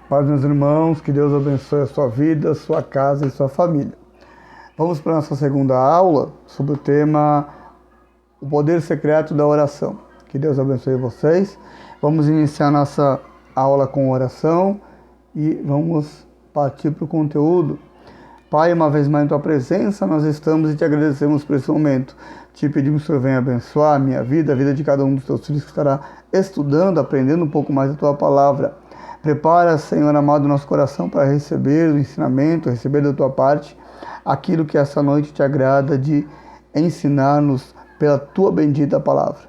Paz, meus irmãos, que Deus abençoe a sua vida, a sua casa e sua família. Vamos para a nossa segunda aula sobre o tema o poder secreto da oração. Que Deus abençoe vocês. Vamos iniciar nossa aula com oração e vamos partir para o conteúdo. Pai, uma vez mais em Tua presença, nós estamos e Te agradecemos por esse momento. Te pedimos que o Senhor venha abençoar a minha vida, a vida de cada um dos Teus filhos que estará estudando, aprendendo um pouco mais da Tua palavra. Prepara, Senhor amado, nosso coração para receber o ensinamento, receber da Tua parte aquilo que essa noite Te agrada de ensinar-nos pela Tua bendita palavra.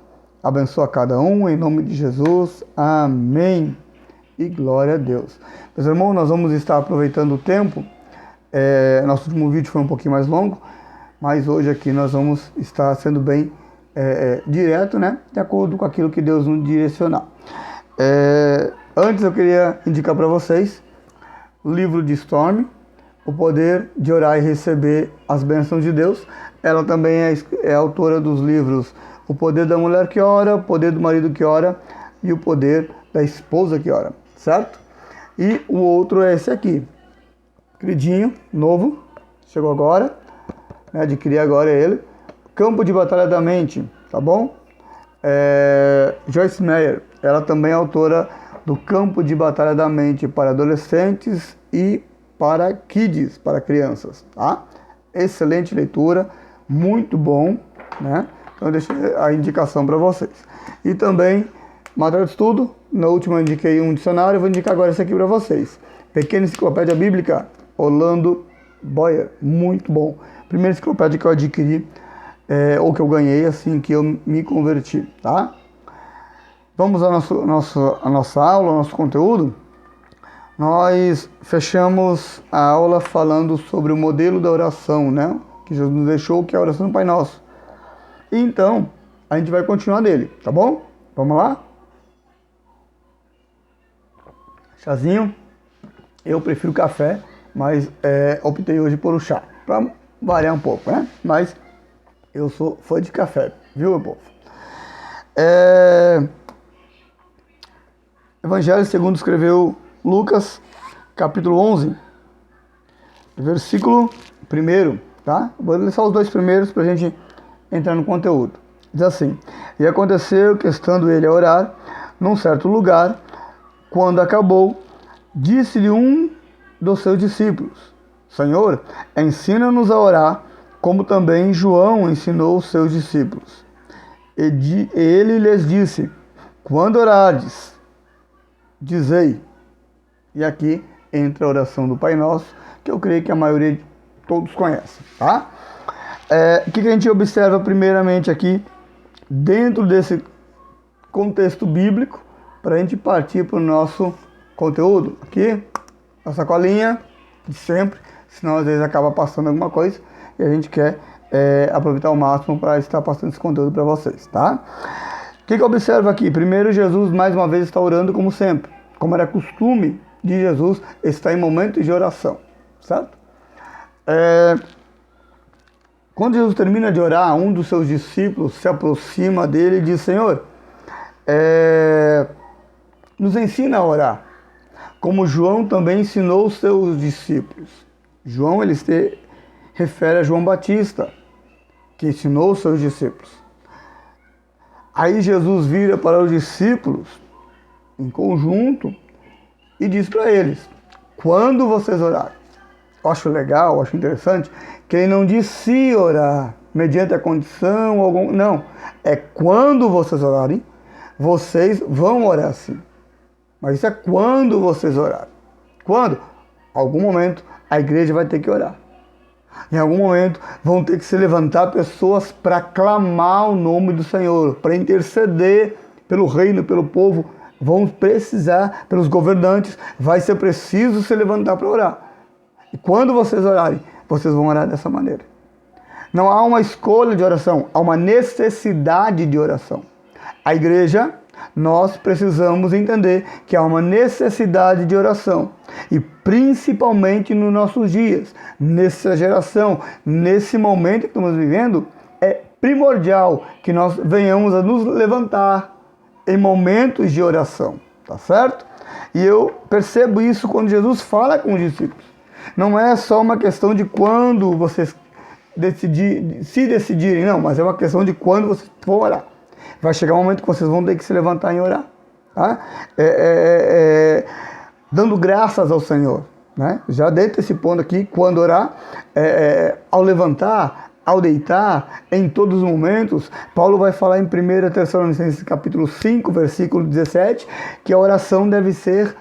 Abençoa cada um, em nome de Jesus. Amém. E glória a Deus. Meus irmãos, nós vamos estar aproveitando o tempo. Nosso último vídeo foi um pouquinho mais longo, mas hoje aqui nós vamos estar sendo bem direto, né? De acordo com aquilo que Deus nos direcionar. Antes eu queria indicar para vocês o livro de Storm, O Poder de Orar e Receber as Bênçãos de Deus. Ela também é autora dos livros O Poder da Mulher que Ora, O Poder do Marido que Ora e O Poder da Esposa que Ora, certo? E o outro é esse aqui, queridinho, novo, chegou agora, né, adquiri agora ele, Campo de Batalha da Mente, tá bom? Joyce Meyer, ela também é autora do Campo de Batalha da Mente para adolescentes e para kids, para crianças, tá? Excelente leitura, muito bom, né? Então eu deixei a indicação para vocês. E também, material de estudo, na última eu indiquei um dicionário, eu vou indicar agora esse aqui para vocês. Pequena Enciclopédia Bíblica, Orlando Boyer, muito bom. Primeira enciclopédia que eu adquiri, ou que eu ganhei assim que eu me converti, tá? Vamos à nossa aula, ao nosso conteúdo. Nós fechamos a aula falando sobre o modelo da oração, né? Que Jesus nos deixou, que é a oração do Pai Nosso. Então, a gente vai continuar dele, tá bom? Vamos lá? Chazinho. Eu prefiro café, mas optei hoje por o chá, para variar um pouco, né? Mas eu sou fã de café, viu, meu povo? Evangelho segundo escreveu Lucas, capítulo 11, versículo 1, tá? Vou ler só os dois primeiros para a gente entrar no conteúdo. Diz assim: E aconteceu que, estando ele a orar, num certo lugar, quando acabou, disse-lhe um dos seus discípulos: Senhor, ensina-nos a orar, como também João ensinou os seus discípulos. E ele lhes disse: Quando orardes, dizei. E aqui entra a oração do Pai Nosso, que eu creio que a maioria de todos conhecem, tá? O que a gente observa primeiramente aqui, dentro desse contexto bíblico, para a gente partir para o nosso conteúdo? Aqui, a sacolinha de sempre, senão às vezes acaba passando alguma coisa, e a gente quer aproveitar ao máximo para estar passando esse conteúdo para vocês, tá? O que eu observo aqui? Primeiro, Jesus mais uma vez está orando como sempre, como era costume de Jesus, está em momentos de oração, certo? Quando Jesus termina de orar, um dos seus discípulos se aproxima dele e diz: Senhor, nos ensina a orar, como João também ensinou os seus discípulos. João, ele se refere a João Batista, que ensinou os seus discípulos. Aí Jesus vira para os discípulos, em conjunto, e diz para eles: quando vocês orarem. Eu acho legal, eu acho interessante, que ele não diz se orar, mediante a condição, não. É quando vocês orarem, vocês vão orar sim. Mas isso é quando vocês orarem. Quando? Algum momento a igreja vai ter que orar. Em algum momento vão ter que se levantar pessoas para clamar o nome do Senhor, para interceder pelo reino, pelo povo. Vão precisar, pelos governantes, vai ser preciso se levantar para orar. E quando vocês orarem, vocês vão orar dessa maneira. Não há uma escolha de oração, há uma necessidade de oração. A igreja, nós precisamos entender que há uma necessidade de oração. E principalmente nos nossos dias, nessa geração, nesse momento que estamos vivendo, é primordial que nós venhamos a nos levantar em momentos de oração, tá certo? E eu percebo isso quando Jesus fala com os discípulos. Não é só uma questão de quando vocês se decidirem, não, mas é uma questão de quando vocês vão orar. Vai chegar um momento que vocês vão ter que se levantar e orar. Tá? Dando graças ao Senhor. Né? Já dentro desse ponto aqui, quando orar, ao levantar, ao deitar, em todos os momentos, Paulo vai falar em 1 Tessalonicenses capítulo 5, versículo 17, que a oração deve ser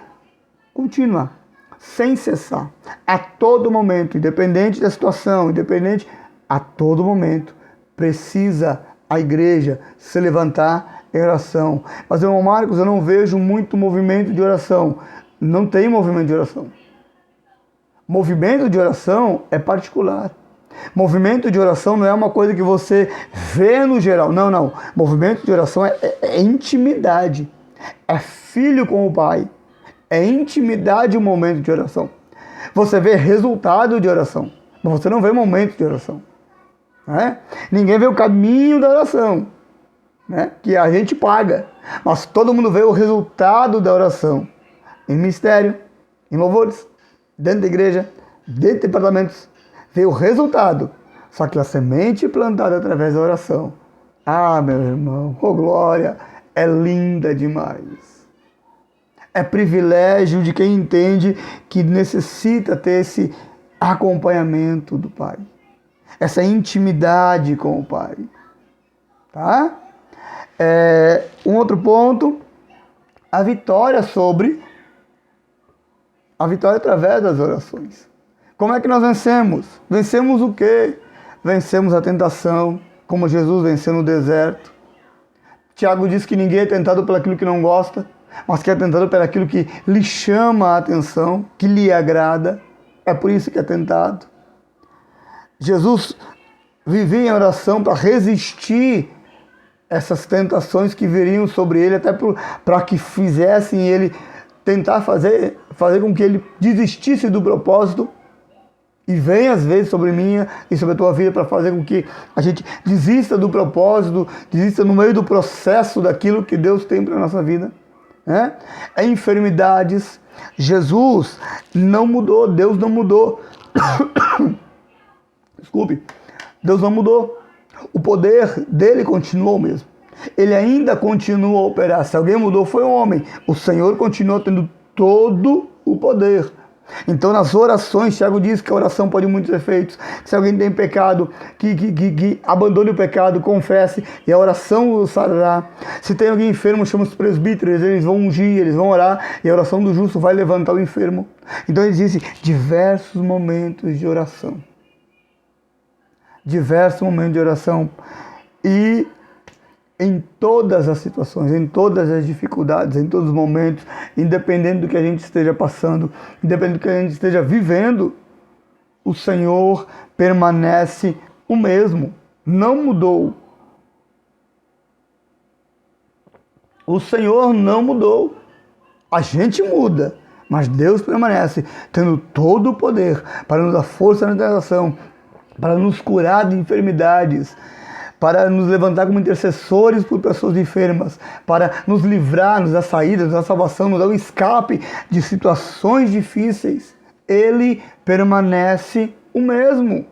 contínua, sem cessar, a todo momento, independente da situação, a todo momento, precisa a igreja se levantar em oração. Mas, irmão Marcos, eu não vejo muito movimento de oração. Não tem movimento de oração. Movimento de oração é particular. Movimento de oração não é uma coisa que você vê no geral. Não, não. Movimento de oração é intimidade. É filho com o Pai. É intimidade o momento de oração. Você vê resultado de oração, mas você não vê momento de oração. Né? Ninguém vê o caminho da oração, né? Que a gente paga. Mas todo mundo vê o resultado da oração. Em ministério, em louvores, dentro da igreja, dentro de departamentos. Vê o resultado. Só que a semente plantada através da oração. Ah, meu irmão, oh glória, é linda demais. É privilégio de quem entende que necessita ter esse acompanhamento do Pai. Essa intimidade com o Pai. Tá? Um outro ponto, a vitória através das orações. Como é que nós vencemos? Vencemos o quê? Vencemos a tentação, como Jesus venceu no deserto. Tiago diz que ninguém é tentado por aquilo que não gosta, mas que é tentado por aquilo que lhe chama a atenção, que lhe agrada. É por isso que é tentado. Jesus vivia em oração para resistir essas tentações que viriam sobre ele, até para que fizessem ele tentar fazer com que ele desistisse do propósito. E vem às vezes sobre mim e sobre a tua vida para fazer com que a gente desista do propósito, desista no meio do processo daquilo que Deus tem para a nossa vida. Né? Enfermidades. Jesus não mudou, Deus não mudou. Desculpe, Deus não mudou. O poder dele continuou o mesmo. Ele ainda continua a operar. Se alguém mudou foi o homem. O Senhor continua tendo todo o poder. Então nas orações, Tiago diz que a oração pode muitos efeitos. Se alguém tem pecado, que abandone o pecado, confesse, e a oração o sarará. Se tem alguém enfermo, chama os presbíteros, eles vão ungir, eles vão orar, e a oração do justo vai levantar o enfermo. Então ele disse diversos momentos de oração. Diversos momentos de oração. E em todas as situações, em todas as dificuldades, em todos os momentos, independente do que a gente esteja passando, independente do que a gente esteja vivendo, o Senhor permanece o mesmo, não mudou. O Senhor não mudou. A gente muda, mas Deus permanece, tendo todo o poder para nos dar força na tentação, para nos curar de enfermidades, para nos levantar como intercessores por pessoas enfermas, para nos livrar, nos dar saída, nos dar salvação, nos dar um escape de situações difíceis. Ele permanece o mesmo.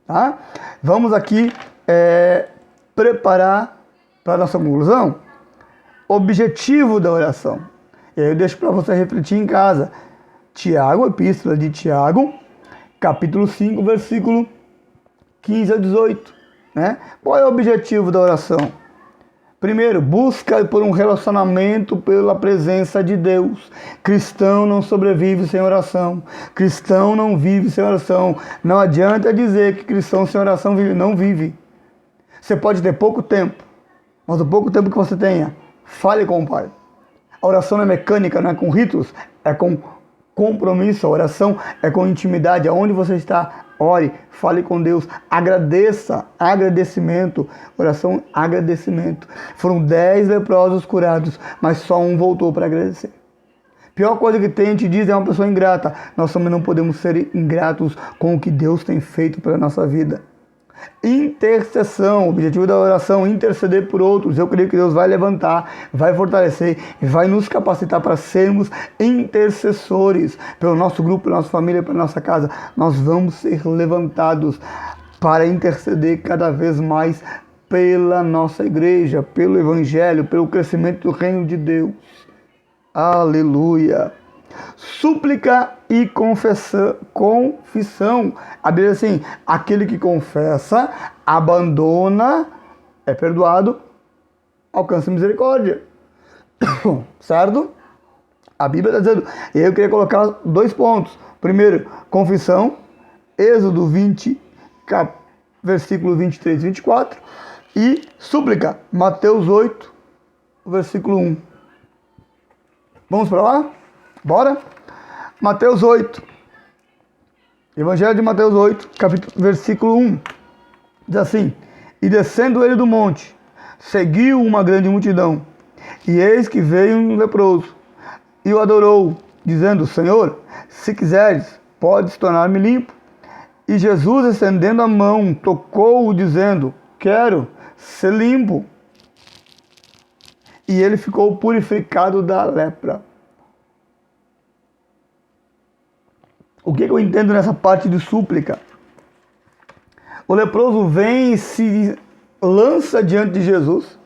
Tá? Vamos aqui preparar para a nossa conclusão. Objetivo da oração. E aí eu deixo para você refletir em casa. Tiago, Epístola de Tiago, capítulo 5, versículo 15 a 18. Né? Qual é o objetivo da oração? Primeiro, busca por um relacionamento pela presença de Deus. Cristão não sobrevive sem oração. Cristão não vive sem oração. Não adianta dizer que cristão sem oração vive. Não vive. Você pode ter pouco tempo, mas o pouco tempo que você tenha, fale com o Pai. A oração não é mecânica, não é com ritos, é com compromisso. A oração é com intimidade. Aonde você está, ore, fale com Deus, agradeça, agradecimento, oração, agradecimento. Foram 10 leprosos curados, mas só um voltou para agradecer. Pior coisa que tem, a gente diz, é uma pessoa ingrata. Nós também não podemos ser ingratos com o que Deus tem feito pela nossa vida. Intercessão, o objetivo da oração, interceder por outros. Eu creio que Deus vai levantar, vai fortalecer e vai nos capacitar para sermos intercessores pelo nosso grupo, pela nossa família, pela nossa casa. Nós vamos ser levantados para interceder cada vez mais pela nossa igreja, pelo evangelho, pelo crescimento do reino de Deus. Aleluia! Súplica e confissão. A Bíblia diz assim: aquele que confessa, abandona, é perdoado, alcança misericórdia. Certo? A Bíblia está dizendo. E eu queria colocar 2 pontos. Primeiro, confissão, Êxodo 20, versículo 23 e 24. E súplica, Mateus 8, versículo 1. Vamos para lá? Bora? Mateus 8. Evangelho de Mateus 8, versículo 1. Diz assim: e descendo ele do monte, seguiu uma grande multidão. E eis que veio um leproso, e o adorou, dizendo: Senhor, se quiseres, podes tornar-me limpo. E Jesus, estendendo a mão, tocou-o, dizendo: quero ser limpo. E ele ficou purificado da lepra. O que eu entendo nessa parte de súplica? O leproso vem e se lança diante de Jesus,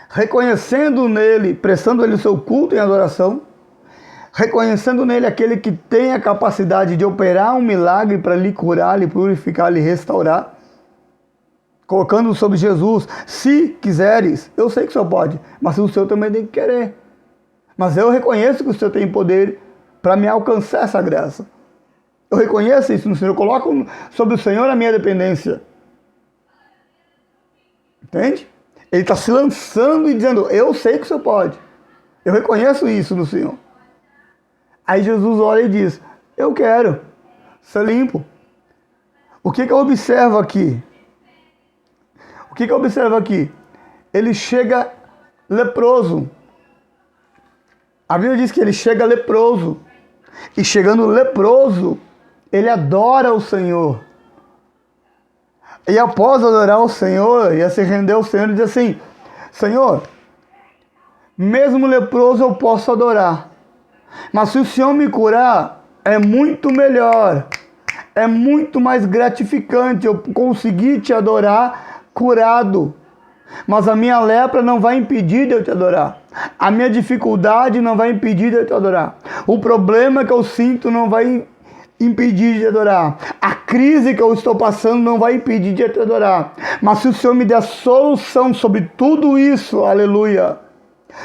reconhecendo nele, prestando ele o seu culto em adoração, reconhecendo nele aquele que tem a capacidade de operar um milagre para lhe curar, lhe purificar, lhe restaurar, colocando sobre Jesus: se quiseres, eu sei que o Senhor pode, mas o Senhor também tem que querer. Mas eu reconheço que o Senhor tem poder para me alcançar essa graça. Eu reconheço isso no Senhor, eu coloco sobre o Senhor a minha dependência. Entende? Ele está se lançando e dizendo: eu sei que o Senhor pode. Eu reconheço isso no Senhor. Aí Jesus olha e diz: eu quero ser limpo. O que eu observo aqui? O que eu observo aqui? Ele chega leproso. A Bíblia diz que ele chega leproso. E chegando leproso, ele adora o Senhor. E após adorar o Senhor, ia se render ao Senhor e dizer assim: Senhor, mesmo leproso eu posso adorar. Mas se o Senhor me curar, é muito melhor. É muito mais gratificante eu conseguir te adorar curado. Mas a minha lepra não vai impedir de eu te adorar. A minha dificuldade não vai impedir de eu te adorar. O problema que eu sinto não vai impedir de te adorar. A crise que eu estou passando não vai impedir de eu te adorar. Mas se o Senhor me der solução sobre tudo isso, aleluia.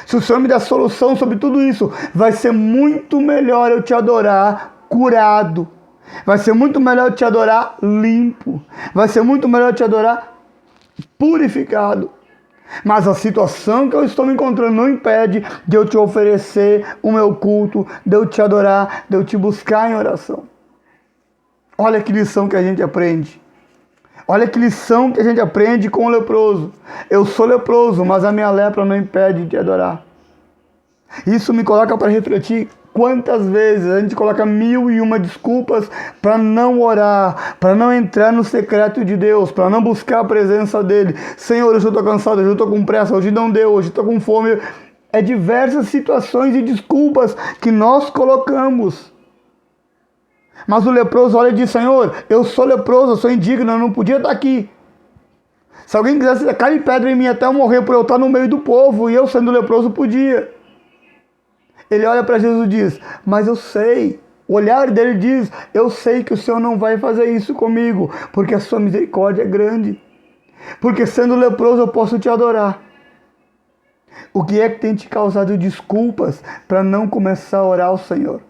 Se o Senhor me der solução sobre tudo isso, vai ser muito melhor eu te adorar curado. Vai ser muito melhor eu te adorar limpo. Vai ser muito melhor eu te adorar purificado. Mas a situação que eu estou me encontrando não impede de eu te oferecer o meu culto, de eu te adorar, de eu te buscar em oração. Olha que lição que a gente aprende. Olha que lição que a gente aprende com o leproso. Eu sou leproso, mas a minha lepra não impede de te adorar. Isso me coloca para refletir quantas vezes a gente coloca 1001 desculpas para não orar, para não entrar no secreto de Deus, para não buscar a presença dele. Senhor, hoje eu estou cansado, hoje eu estou com pressa, hoje não deu, hoje eu estou com fome. É diversas situações e desculpas que nós colocamos. Mas o leproso olha e diz: Senhor, eu sou leproso, eu sou indigno, eu não podia estar aqui. Se alguém quisesse tacar pedra em mim até eu morrer por eu estar no meio do povo, e eu sendo leproso podia. Ele olha para Jesus e diz: mas eu sei. O olhar dele diz: eu sei que o Senhor não vai fazer isso comigo, porque a sua misericórdia é grande. Porque sendo leproso eu posso te adorar. O que é que tem te causado desculpas para não começar a orar ao Senhor?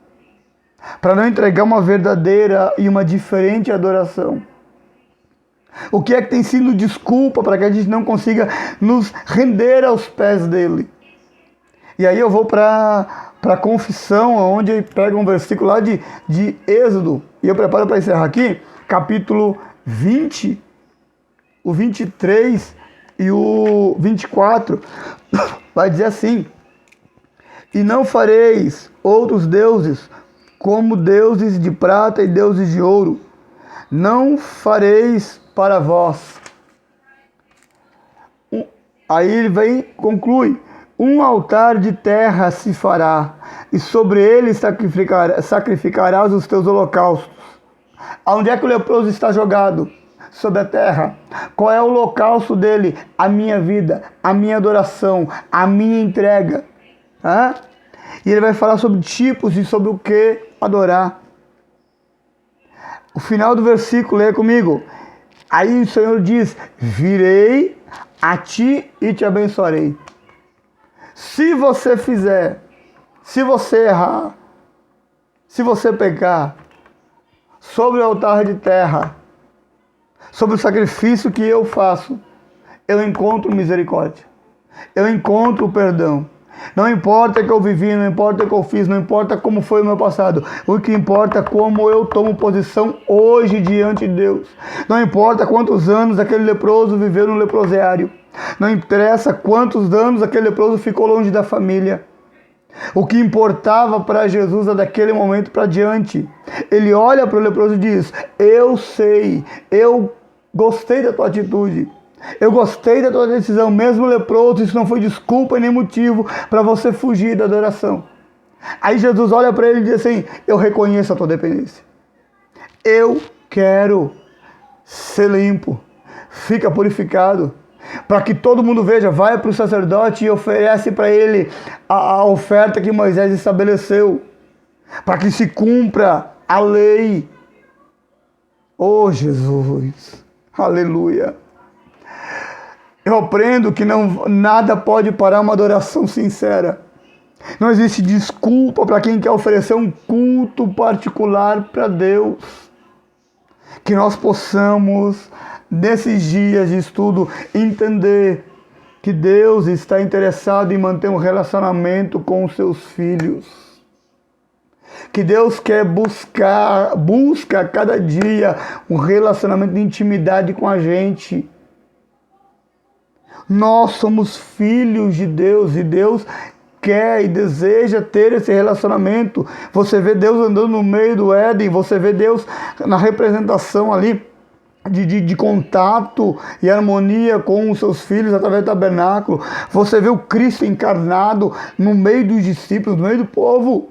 Para não entregar uma verdadeira e uma diferente adoração? O que é que tem sido desculpa para que a gente não consiga nos render aos pés dele? E aí eu vou para a confissão, onde pega um versículo lá de Êxodo, e eu preparo para encerrar aqui, capítulo 20, o 23 e o 24, vai dizer assim: e não fareis outros deuses, como deuses de prata e deuses de ouro, não fareis para vós. Aí ele vem, conclui, um altar de terra se fará, e sobre ele sacrificarás os teus holocaustos. Aonde é que o leproso está jogado? Sobre a terra. Qual é o holocausto dele? A minha vida, a minha adoração, a minha entrega. E ele vai falar sobre tipos e sobre o que adorar. O final do versículo, leia comigo. Aí o Senhor diz, virei a ti e te abençoarei. Se você fizer, se você errar, se você pecar, sobre o altar de terra, sobre o sacrifício que eu faço, eu encontro misericórdia. Eu encontro o perdão. Não importa o que eu vivi, não importa o que eu fiz, não importa como foi o meu passado. O que importa é como eu tomo posição hoje diante de Deus. Não importa quantos anos aquele leproso viveu no leprosário. Não interessa quantos anos aquele leproso ficou longe da família. O que importava para Jesus é daquele momento para diante. Ele olha para o leproso e diz, eu sei, eu gostei da tua atitude. Eu gostei da tua decisão, mesmo leproso, isso não foi desculpa nem motivo para você fugir da adoração. Aí Jesus olha para ele e diz assim, eu reconheço a tua dependência. Eu quero ser limpo, fica purificado. Para que todo mundo veja, vai para o sacerdote e oferece para ele a oferta que Moisés estabeleceu. Para que se cumpra a lei. Oh Jesus, aleluia. Eu aprendo que nada pode parar uma adoração sincera. Não existe desculpa para quem quer oferecer um culto particular para Deus. Que nós possamos, nesses dias de estudo, entender que Deus está interessado em manter um relacionamento com os seus filhos. Que Deus quer busca cada dia um relacionamento de intimidade com a gente. Nós somos filhos de Deus e Deus quer e deseja ter esse relacionamento. Você vê Deus andando no meio do Éden, você vê Deus na representação ali de contato e harmonia com os seus filhos através do tabernáculo. Você vê o Cristo encarnado no meio dos discípulos, no meio do povo.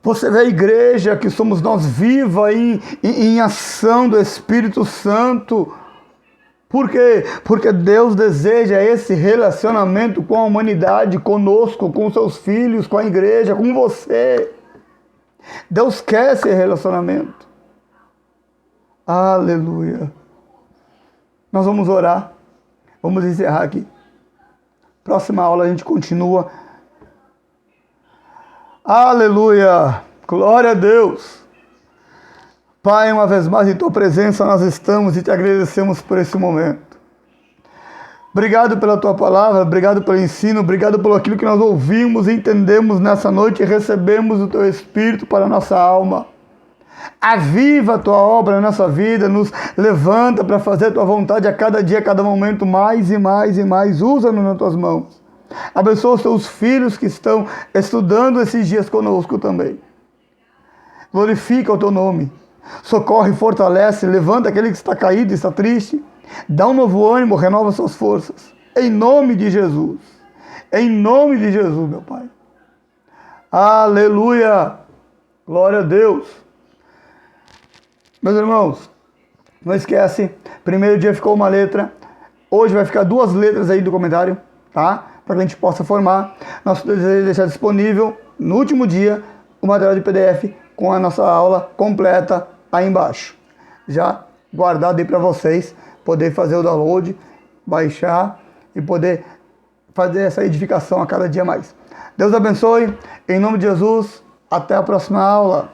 Você vê a igreja, que somos nós, viva em ação do Espírito Santo. Por quê? Porque Deus deseja esse relacionamento com a humanidade, conosco, com seus filhos, com a igreja, com você. Deus quer esse relacionamento. Aleluia. Nós vamos orar. Vamos encerrar aqui. Próxima aula a gente continua. Aleluia. Glória a Deus. Pai, uma vez mais em Tua presença nós estamos e Te agradecemos por esse momento. Obrigado pela Tua palavra, obrigado pelo ensino, obrigado por aquilo que nós ouvimos e entendemos nessa noite e recebemos o Teu Espírito para a nossa alma. Aviva a Tua obra na nossa vida, nos levanta para fazer a Tua vontade a cada dia, a cada momento, mais e mais e mais. Usa-nos nas Tuas mãos. Abençoa os Teus filhos que estão estudando esses dias conosco também. Glorifica o Teu nome. Socorre, fortalece, levanta aquele que está caído, está triste. Dá um novo ânimo, renova suas forças. Em nome de Jesus. Em nome de Jesus, meu Pai. Aleluia. Glória a Deus. Meus irmãos, não esquece, primeiro dia ficou uma letra. Hoje vai ficar 2 letras aí do comentário, tá? Para que a gente possa formar. Nosso desejo é deixar disponível no último dia o material de PDF com a nossa aula completa aí embaixo. Já guardado aí para vocês, poder fazer o download, baixar e poder fazer essa edificação a cada dia mais. Deus abençoe, em nome de Jesus, até a próxima aula.